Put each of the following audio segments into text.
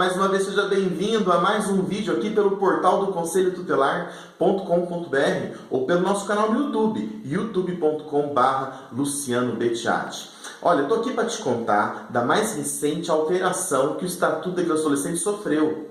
mais uma vez seja bem-vindo a mais um vídeo aqui pelo portal do Conselho Tutelar.com.br ou pelo nosso canal no YouTube, youtube.com/Luciano Bettiati. Olha, eu estou aqui para te contar da mais recente alteração que o Estatuto da Criança e Adolescente sofreu.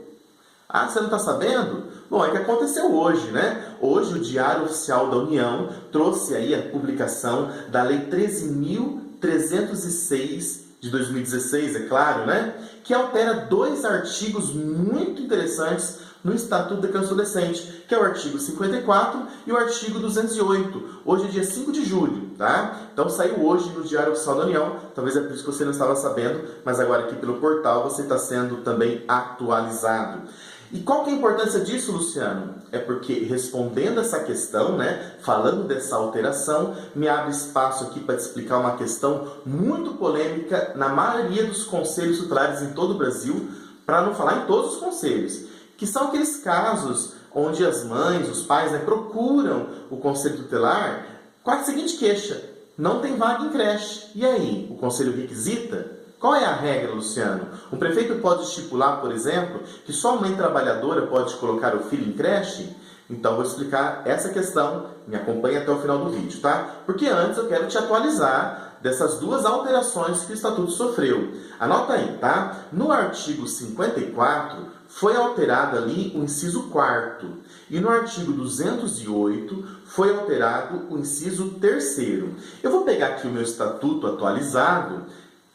Ah, você não está sabendo? Bom, é que aconteceu hoje, né? Hoje o Diário Oficial da União trouxe aí a publicação da Lei 13.306 de 2016, é claro, né? Que altera dois artigos muito interessantes no Estatuto da Criança e Adolescente, que é o artigo 54 e o artigo 208. Hoje é dia 5 de julho, tá? Então saiu hoje no Diário Oficial da União, talvez é por isso que você não estava sabendo, mas agora aqui pelo portal você está sendo também atualizado. E qual que é a importância disso, Luciano? É porque respondendo essa questão, né, falando dessa alteração, me abre espaço aqui para te explicar uma questão muito polêmica na maioria dos conselhos tutelares em todo o Brasil, para não falar em todos os conselhos, que são aqueles casos onde as mães, os pais, né, procuram o conselho tutelar com a seguinte queixa: não tem vaga em creche. E aí, o conselho requisita? Qual é a regra, Luciano? Um prefeito pode estipular, por exemplo, que só a mãe trabalhadora pode colocar o filho em creche? Então, vou explicar essa questão. Me acompanhe até o final do vídeo, tá? Porque antes eu quero te atualizar dessas duas alterações que o Estatuto sofreu. Anota aí, tá? No artigo 54, foi alterado ali o inciso 4º. E no artigo 208, foi alterado o inciso 3º. Eu vou pegar aqui o meu Estatuto atualizado.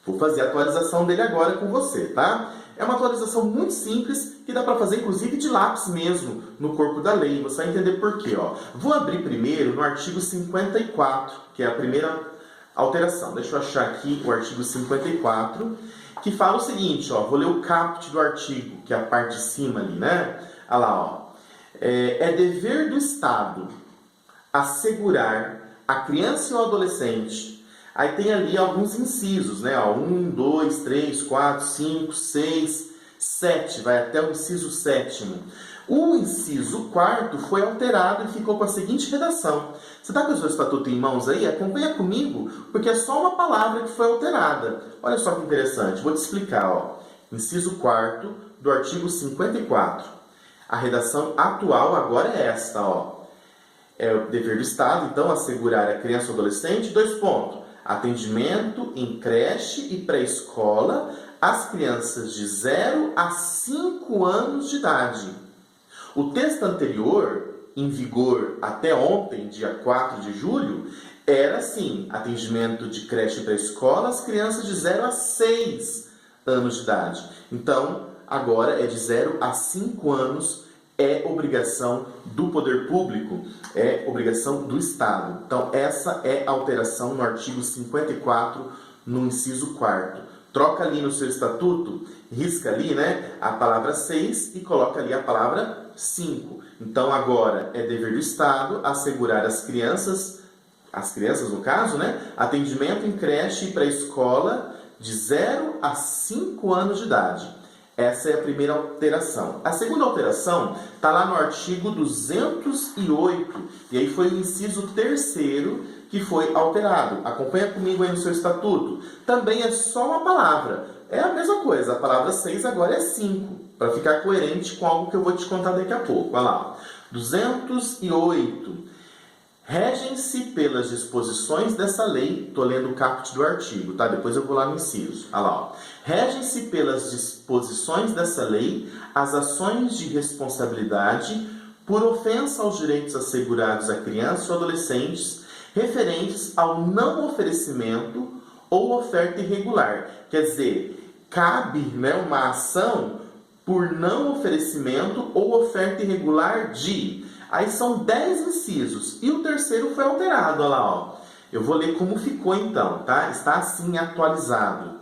Vou fazer a atualização dele agora com você, tá? É uma atualização muito simples que dá para fazer inclusive de lápis mesmo no corpo da lei. Você vai entender por quê, ó. Vou abrir primeiro no artigo 54, que é a primeira alteração. Deixa eu achar aqui o artigo 54, que fala o seguinte, ó. Vou ler o caput do artigo, que é a parte de cima ali, né? Olha lá, ó. É dever do Estado assegurar a criança e o adolescente. Aí tem ali alguns incisos, né? 1, 2, 3, 4, 5, 6, 7, vai até o inciso 7º. O inciso 4º foi alterado e ficou com a seguinte redação. Você está com o seu estatuto em mãos aí? Acompanha comigo, porque é só uma palavra que foi alterada. Olha só que interessante, vou te explicar, ó. Inciso 4º do artigo 54. A redação atual agora é esta, ó. É o dever do Estado, então, assegurar a criança ou adolescente, 2 pontos. Atendimento em creche e pré-escola às crianças de 0 a 5 anos de idade. O texto anterior, em vigor até ontem, dia 4 de julho, era assim: atendimento de creche e pré-escola às crianças de 0 a 6 anos de idade. Então, agora é de 0 a 5 anos. É obrigação do poder público, é obrigação do Estado. Então, essa é a alteração no artigo 54, no inciso 4º. Troca ali no seu estatuto, risca ali, né, a palavra 6 e coloca ali a palavra 5. Então, agora é dever do Estado assegurar as crianças no caso, né, atendimento em creche e pré-escola de 0 a 5 anos de idade. Essa é a primeira alteração. A segunda alteração está lá no artigo 208, e aí foi o inciso 3º que foi alterado. Acompanha comigo aí no seu estatuto. Também é só uma palavra. É a mesma coisa, a palavra 6 agora é 5, para ficar coerente com algo que eu vou te contar daqui a pouco. Olha lá, 208. Regem-se pelas disposições dessa lei, estou lendo o caput do artigo, tá? Depois eu vou lá no inciso. Olha lá, ó. Regem-se pelas disposições dessa lei as ações de responsabilidade por ofensa aos direitos assegurados a crianças ou adolescentes referentes ao não oferecimento ou oferta irregular. Quer dizer, cabe, né, uma ação por não oferecimento ou oferta irregular de... Aí são 10 incisos e o terceiro foi alterado, olha lá, ó. Eu vou ler como ficou então, tá? Está assim atualizado.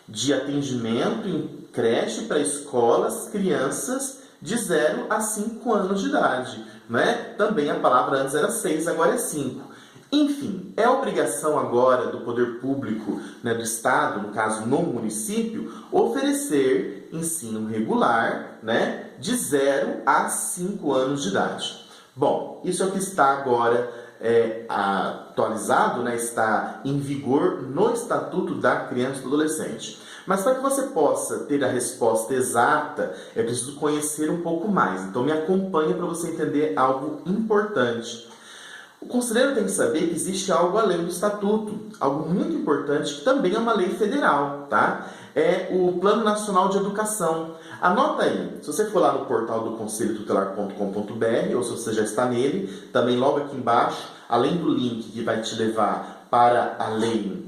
De atendimento em creche para escolas, crianças de 0 a 5 anos de idade, né? Também a palavra antes era 6, agora é 5. Enfim, é obrigação agora do poder público, né, do Estado, no caso no município, oferecer ensino regular, né, de 0 a 5 anos de idade. Bom, isso é o que está agora atualizado, né, está em vigor no Estatuto da Criança e do Adolescente. Mas para que você possa ter a resposta exata, é preciso conhecer um pouco mais. Então me acompanha para você entender algo importante. O conselheiro tem que saber que existe algo além do estatuto, algo muito importante que também é uma lei federal, tá? É o Plano Nacional de Educação. Anota aí, se você for lá no portal do conselhotutelar.com.br ou se você já está nele, também logo aqui embaixo, além do link que vai te levar para a lei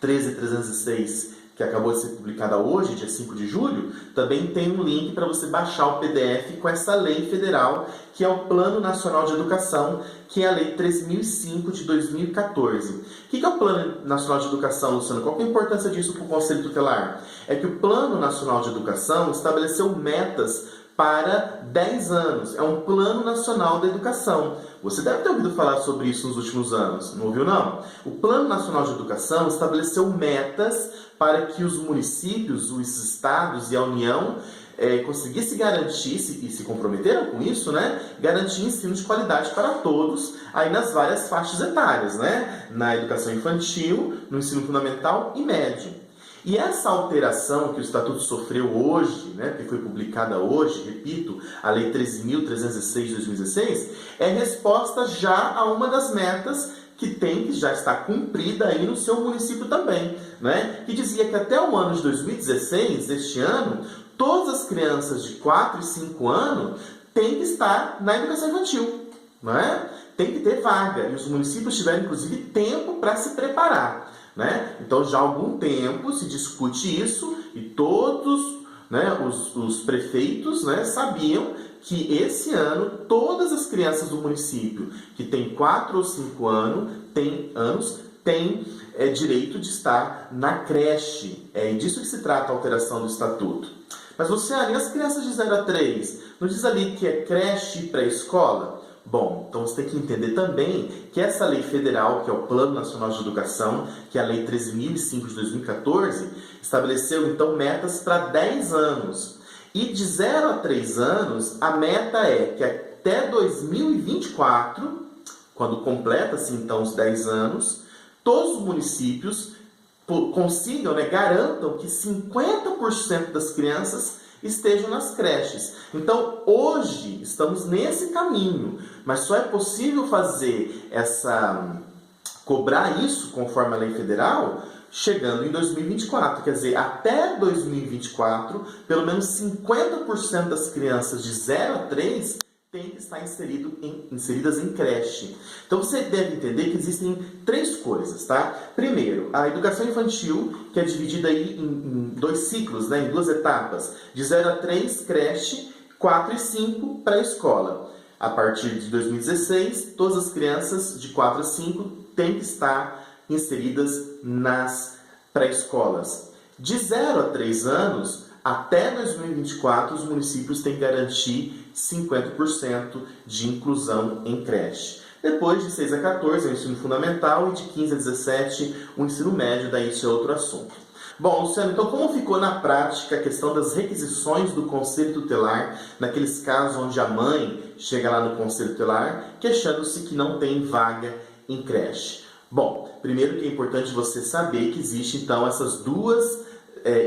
13.306, que acabou de ser publicada hoje, dia 5 de julho, também tem um link para você baixar o PDF com essa lei federal, que é o Plano Nacional de Educação, que é a Lei 13.005 de 2014. O que é o Plano Nacional de Educação, Luciano? Qual que é a importância disso para o Conselho Tutelar? É que o Plano Nacional de Educação estabeleceu metas para 10 anos. É um Plano Nacional da Educação. Você deve ter ouvido falar sobre isso nos últimos anos, não ouviu não? O Plano Nacional de Educação estabeleceu metas para que os municípios, os estados e a União conseguissem garantir, e se comprometeram com isso, né? Garantir ensino de qualidade para todos, aí nas várias faixas etárias, né? Na educação infantil, no ensino fundamental e médio. E essa alteração que o Estatuto sofreu hoje, né, que foi publicada hoje, repito, a Lei 13.306 de 2016, é resposta já a uma das metas que já está cumprida aí no seu município também, né? Que dizia que até o ano de 2016, este ano, todas as crianças de 4 e 5 anos têm que estar na educação infantil, não é? Tem que ter vaga, e os municípios tiveram, inclusive, tempo para se preparar, né? Então, já há algum tempo se discute isso e todos, né, os prefeitos, né, sabiam que esse ano todas as crianças do município que têm 4 ou 5 anos têm direito de estar na creche. É disso que se trata a alteração do Estatuto. Mas, Luciano, e as crianças de 0 a 3? Não diz ali que é creche e pré-escola? Bom, então você tem que entender também que essa lei federal, que é o Plano Nacional de Educação, que é a Lei 13.005 de 2014, estabeleceu então metas para 10 anos. E de 0 a 3 anos, a meta é que até 2024, quando completa-se então os 10 anos, todos os municípios consigam, né, garantam que 50% das crianças estejam nas creches. Então, hoje, estamos nesse caminho, mas só é possível cobrar isso, conforme a lei federal, chegando em 2024. Quer dizer, até 2024, pelo menos 50% das crianças de 0 a 3 têm que estar inseridas em creche. Então você deve entender que existem 3 coisas, tá? Primeiro, a educação infantil, que é dividida aí em 2 ciclos, né? Em 2 etapas. De 0 a 3, creche, 4 e 5, pré-escola. A partir de 2016, todas as crianças de 4 a 5 têm que estar inseridas nas pré-escolas. De 0 a 3 anos, até 2024, os municípios têm que garantir 50% de inclusão em creche. Depois, de 6 a 14, é o ensino fundamental e de 15 a 17, o ensino médio, daí isso é outro assunto. Bom, Luciano, então como ficou na prática a questão das requisições do Conselho Tutelar, naqueles casos onde a mãe chega lá no Conselho Tutelar queixando-se que não tem vaga em creche? Bom, primeiro que é importante você saber que existe então essas duas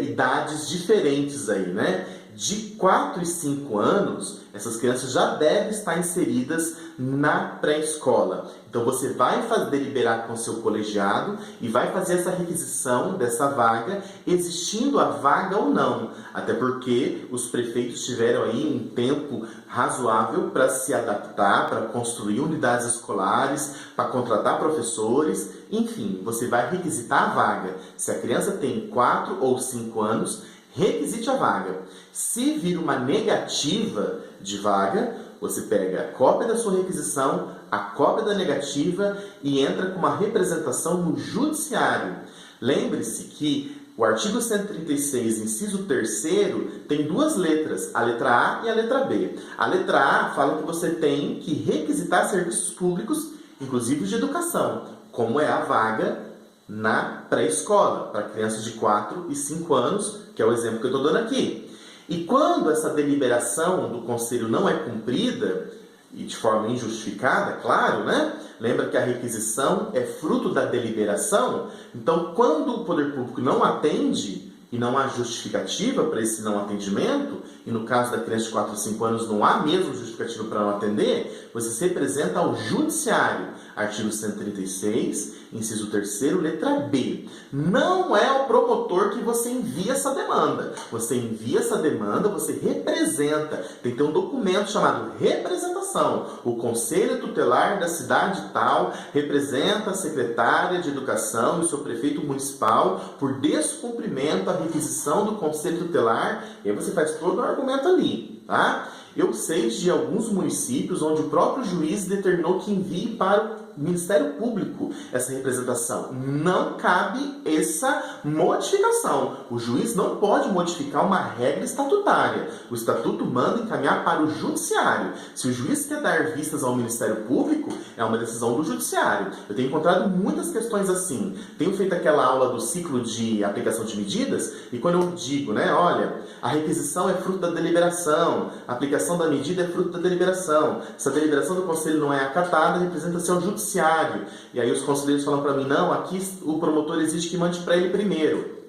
idades diferentes aí, né? De 4 e 5 anos, essas crianças já devem estar inseridas na pré-escola. Então você vai deliberar com o seu colegiado e vai fazer essa requisição dessa vaga, existindo a vaga ou não. Até porque os prefeitos tiveram aí um tempo razoável para se adaptar, para construir unidades escolares, para contratar professores. Enfim, você vai requisitar a vaga. Se a criança tem 4 ou 5 anos, requisite a vaga. Se vir uma negativa de vaga, você pega a cópia da sua requisição, a cópia da negativa e entra com uma representação no judiciário. Lembre-se que o artigo 136, inciso 3º, tem 2 letras, a letra A e a letra B. A letra A fala que você tem que requisitar serviços públicos, inclusive de educação, como é a vaga na pré-escola, para crianças de 4 e 5 anos, que é o exemplo que eu estou dando aqui. E quando essa deliberação do Conselho não é cumprida, e de forma injustificada, claro, né? Lembra que a requisição é fruto da deliberação? Então, quando o poder público não atende e não há justificativa para esse não atendimento, e no caso da criança de 4 a 5 anos não há mesmo justificativa para não atender, você se representa ao judiciário. Artigo 136, inciso 3º, letra B. Não é ao promotor que você envia essa demanda. Você envia essa demanda, você representa. Tem que ter um documento chamado representação. O Conselho Tutelar da cidade tal representa a secretária de Educação e o seu prefeito municipal por descumprimento à requisição do Conselho Tutelar. E aí você faz todo o argumento ali, tá? Eu sei de alguns municípios onde o próprio juiz determinou que envie para o Ministério Público essa representação. Não cabe essa modificação. O juiz não pode modificar uma regra estatutária. O estatuto manda encaminhar para o judiciário. Se o juiz quer dar vistas ao Ministério Público, é uma decisão do judiciário. Eu tenho encontrado muitas questões assim. Tenho feito aquela aula do ciclo de aplicação de medidas e quando eu digo, olha, a requisição é fruto da deliberação, a aplicação da medida é fruto da deliberação. Se a deliberação do conselho não é acatada, representa-se ao judiciário. E aí os conselheiros falam para mim, não, aqui o promotor exige que mande para ele primeiro.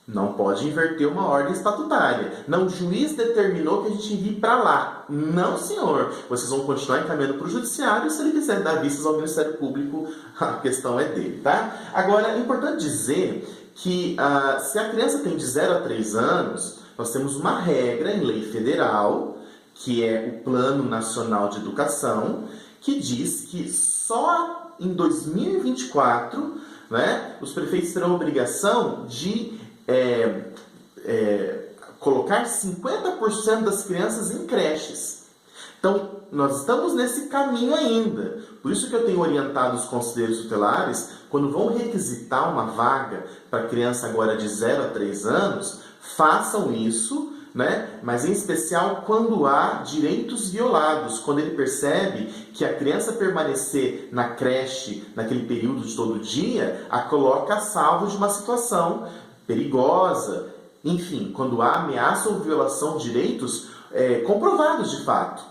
Não pode inverter uma ordem estatutária. Não, o juiz determinou que a gente envie para lá. Não, senhor. Vocês vão continuar encaminhando para o judiciário e se ele quiser dar vistas ao Ministério Público, a questão é dele, tá? Agora, é importante dizer que se a criança tem de 0 a 3 anos, nós temos uma regra em lei federal, que é o Plano Nacional de Educação, que diz que só em 2024, os prefeitos terão a obrigação de colocar 50% das crianças em creches. Então, nós estamos nesse caminho ainda. Por isso que eu tenho orientado os conselheiros tutelares, quando vão requisitar uma vaga para criança agora de 0 a 3 anos, façam isso, mas em especial quando há direitos violados, quando ele percebe que a criança permanecer na creche naquele período de todo dia, a coloca a salvo de uma situação perigosa, enfim, quando há ameaça ou violação de direitos comprovados de fato,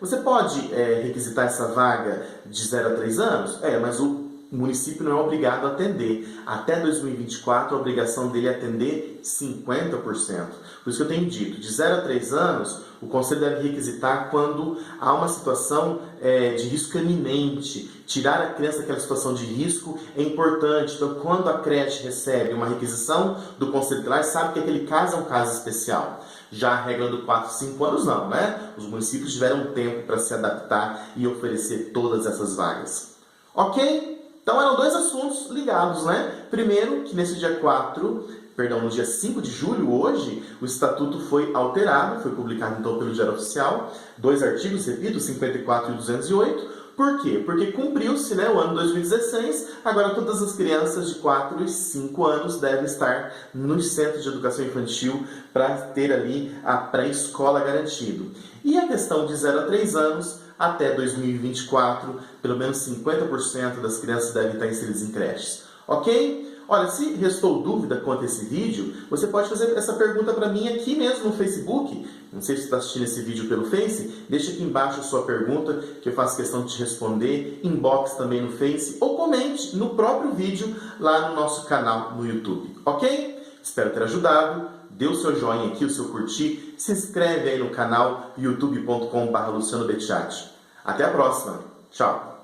Você pode requisitar essa vaga de 0 a 3 anos? Mas o município não é obrigado a atender. Até 2024, a obrigação dele é atender 50%. Por isso que eu tenho dito, de 0 a 3 anos, o conselho deve requisitar quando há uma situação de risco iminente. Tirar a criança daquela situação de risco é importante. Então, quando a creche recebe uma requisição do conselho tutelar, sabe que aquele caso é um caso especial. Já a regra do 4 a 5 anos não, Os municípios tiveram tempo para se adaptar e oferecer todas essas vagas. Ok? Então eram dois assuntos ligados, Primeiro, que nesse no dia 5 de julho, hoje, o Estatuto foi alterado, foi publicado então pelo Diário Oficial, 2 artigos, repito, 54 e 208. Por quê? Porque cumpriu-se o ano 2016, agora todas as crianças de 4 e 5 anos devem estar nos centros de educação infantil para ter ali a pré-escola garantido. E a questão de 0 a 3 anos, até 2024, pelo menos 50% das crianças devem estar inseridas em creches. Ok? Olha, se restou dúvida quanto a esse vídeo, você pode fazer essa pergunta para mim aqui mesmo no Facebook. Não sei se você está assistindo esse vídeo pelo Face. Deixa aqui embaixo a sua pergunta, que eu faço questão de te responder. Inbox também no Face. Ou comente no próprio vídeo lá no nosso canal no YouTube. Ok? Espero ter ajudado. Dê o seu joinha aqui, o seu curtir. Se inscreve aí no canal youtube.com/LucianoBetchatti. Até a próxima. Tchau.